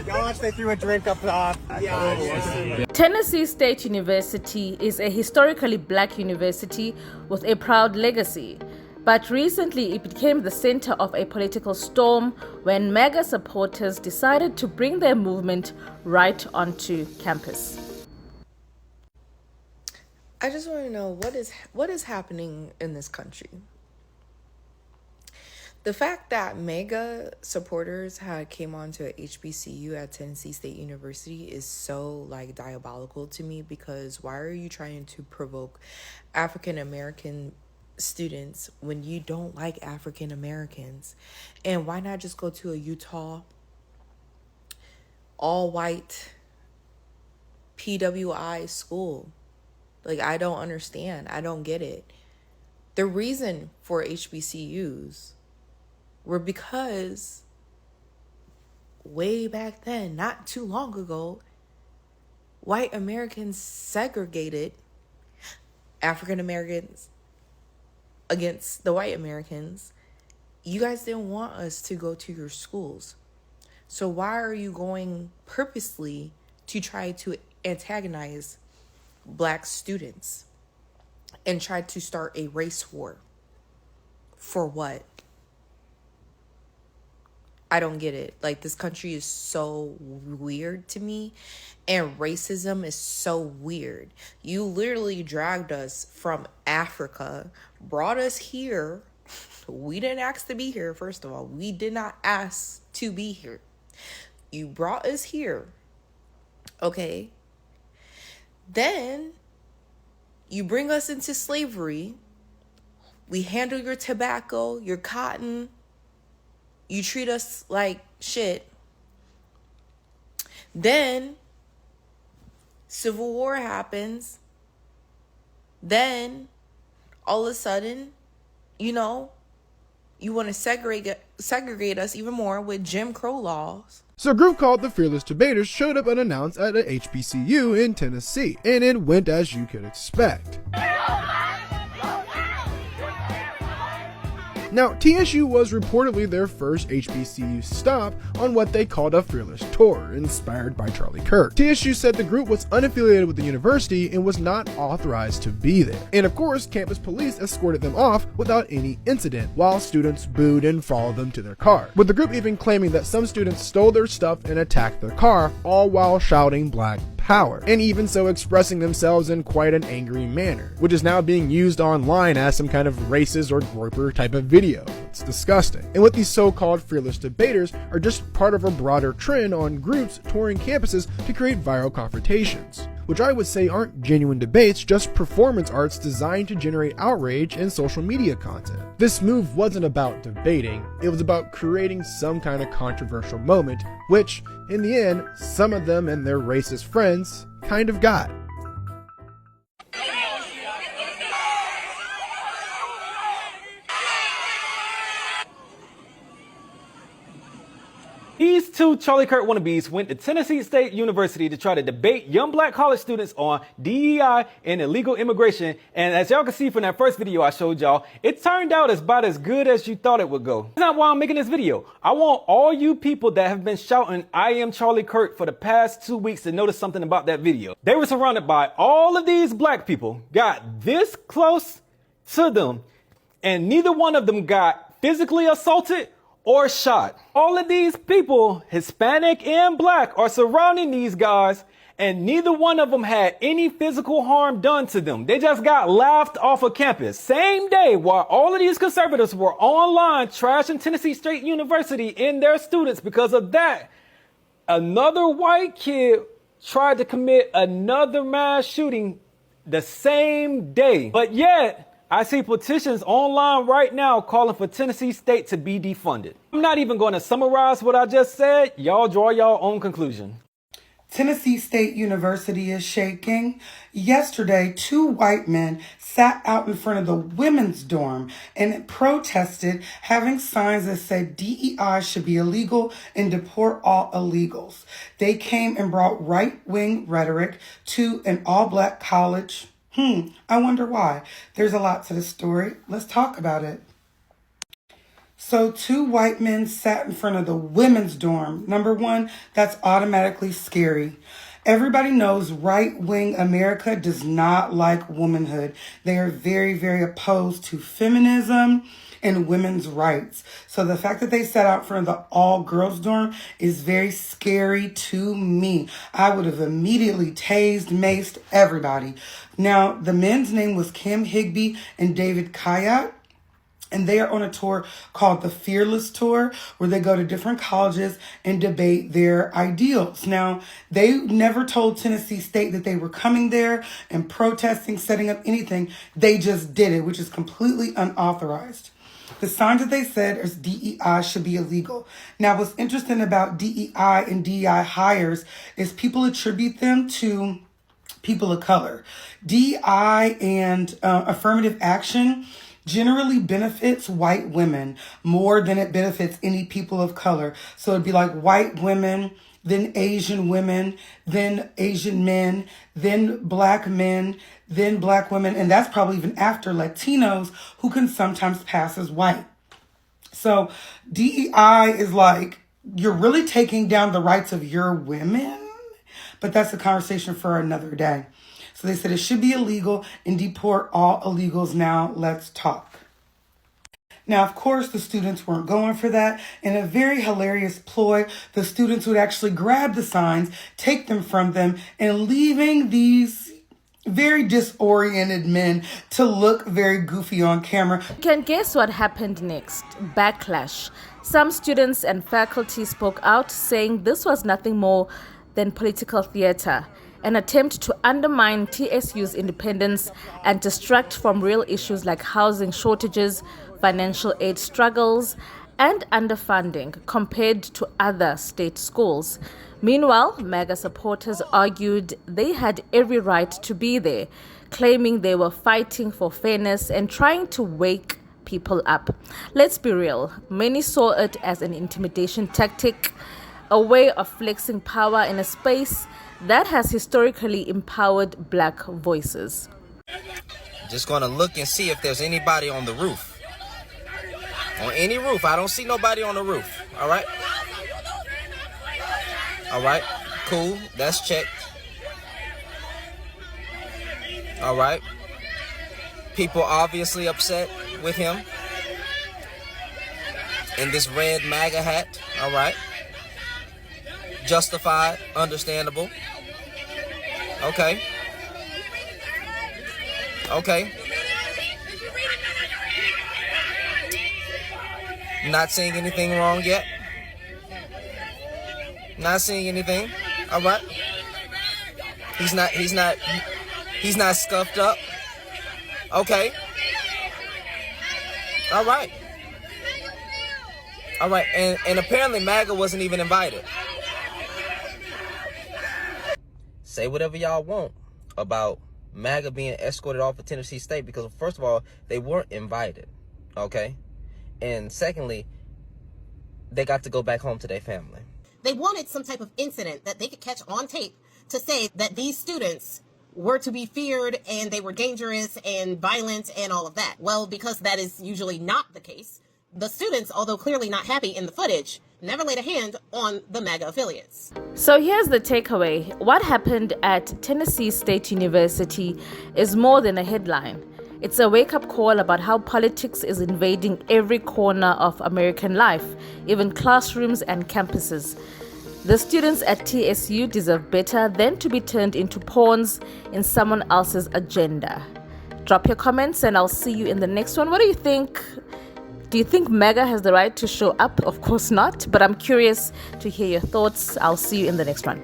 Gosh, they threw a drink up top. Yeah. Tennessee State University is a historically black university with a proud legacy. But recently it became the center of a political storm when MAGA supporters decided to bring their movement right onto campus. I just want to know what is happening in this country. The fact that MAGA supporters had came on to a HBCU at Tennessee State University is so diabolical to me, because why are you trying to provoke African American students when you don't like African Americans? And why not just go to a Utah all white PWI school? I don't understand. I don't get it. The reason for HBCUs were because way back then, not too long ago, white Americans segregated African Americans against the white Americans. You guys didn't want us to go to your schools. So why are you going purposely to try to antagonize black students and try to start a race war? For what? I don't get it. This country is so weird to me, and racism is so weird. You literally dragged us from Africa, brought us here. We didn't ask to be here, first of all. We did not ask to be here. You brought us here, okay? Then you bring us into slavery. We handle your tobacco, your cotton. You treat us like shit. Then Civil War happens. Then all of a sudden, you want to segregate us even more with Jim Crow laws. So a group called the Fearless Debaters showed up unannounced at a HBCU in Tennessee, and it went as you could expect. Now, TSU was reportedly their first HBCU stop on what they called a Fearless Tour, inspired by Charlie Kirk. TSU said the group was unaffiliated with the university and was not authorized to be there. And of course, campus police escorted them off without any incident, while students booed and followed them to their car, with the group even claiming that some students stole their stuff and attacked their car, all while shouting Black Power, and even so expressing themselves in quite an angry manner, which is now being used online as some kind of racist or groper type of video. It's disgusting. And what these so-called Fearless Debaters are just part of a broader trend on groups touring campuses to create viral confrontations, which I would say aren't genuine debates, just performance arts designed to generate outrage and social media content. This move wasn't about debating, it was about creating some kind of controversial moment, which, in the end, some of them and their racist friends kind of got. These two Charlie Kirk wannabes went to Tennessee State University to try to debate young black college students on DEI and illegal immigration. And as y'all can see from that first video I showed y'all, it turned out about as good as you thought it would go. That's not why I'm making this video. I want all you people that have been shouting, "I am Charlie Kirk" for the past 2 weeks to notice something about that video. They were surrounded by all of these black people, got this close to them, and neither one of them got physically assaulted or shot. All of these people, Hispanic and black, are surrounding these guys, and neither one of them had any physical harm done to them. They just got laughed off of campus. Same day, while all of these conservatives were online trashing Tennessee State University and their students because of that, another white kid tried to commit another mass shooting the same day. But yet, I see petitions online right now calling for Tennessee State to be defunded. I'm not even going to summarize what I just said. Y'all draw your own conclusion. Tennessee State University is shaking. Yesterday, 2 white men sat out in front of the women's dorm and protested, having signs that said DEI should be illegal and deport all illegals. They came and brought right-wing rhetoric to an all-black college. I wonder why. There's a lot to the story. Let's talk about it. So 2 white men sat in front of the women's dorm. Number one, that's automatically scary. Everybody knows right-wing America does not like womanhood. They are very, very opposed to feminism and women's rights. So the fact that they sat out front of the all-girls dorm is very scary to me. I would have immediately tased, maced everybody. Now, the men's name was Kim Higby and David Kayat. And they are on a tour called the Fearless Tour, where they go to different colleges and debate their ideals. Now, they never told Tennessee State that they were coming there and protesting, setting up anything. They just did it, which is completely unauthorized. The signs that they said is DEI should be illegal. Now, what's interesting about DEI and DEI hires is people attribute them to people of color. DEI and affirmative action generally benefits white women more than it benefits any people of color. So it'd be like white women, then Asian women, then Asian men, then black men, then black women. And that's probably even after Latinos, who can sometimes pass as white. So DEI is like, you're really taking down the rights of your women, but that's a conversation for another day. So they said it should be illegal and deport all illegals. Now let's talk. Now, of course, the students weren't going for that. In a very hilarious ploy, the students would actually grab the signs, take them from them, and leaving these very disoriented men to look very goofy on camera. You can guess what happened next. Backlash. Some students and faculty spoke out, saying this was nothing more than political theater, an attempt to undermine TSU's independence and distract from real issues like housing shortages, financial aid struggles, and underfunding compared to other state schools. Meanwhile, MAGA supporters argued they had every right to be there, claiming they were fighting for fairness and trying to wake people up. Let's be real, many saw it as an intimidation tactic, a way of flexing power in a space that has historically empowered black voices. Just gonna look and see if there's anybody on the roof. On any roof. I don't see nobody on the roof. All right? All right. Cool. That's checked. All right. People obviously upset with him in this red MAGA hat. All right. Justified. Understandable. Okay. Okay. Not seeing anything wrong yet. Not seeing anything. All right. He's not scuffed up. Okay. All right. All right. And apparently MAGA wasn't even invited. Say whatever y'all want about MAGA being escorted off of Tennessee State, because first of all, they weren't invited. Okay. And secondly, they got to go back home to their family. They wanted some type of incident that they could catch on tape to say that these students were to be feared and they were dangerous and violent and all of that. Well, because that is usually not the case, the students, although clearly not happy in the footage, never laid a hand on the MAGA affiliates. So here's the takeaway. What happened at Tennessee State University is more than a headline. It's a wake-up call about how politics is invading every corner of American life, even classrooms and campuses. The students at TSU deserve better than to be turned into pawns in someone else's agenda. Drop your comments and I'll see you in the next one. What do you think? Do you think MAGA has the right to show up? Of course not, but I'm curious to hear your thoughts. I'll see you in the next one.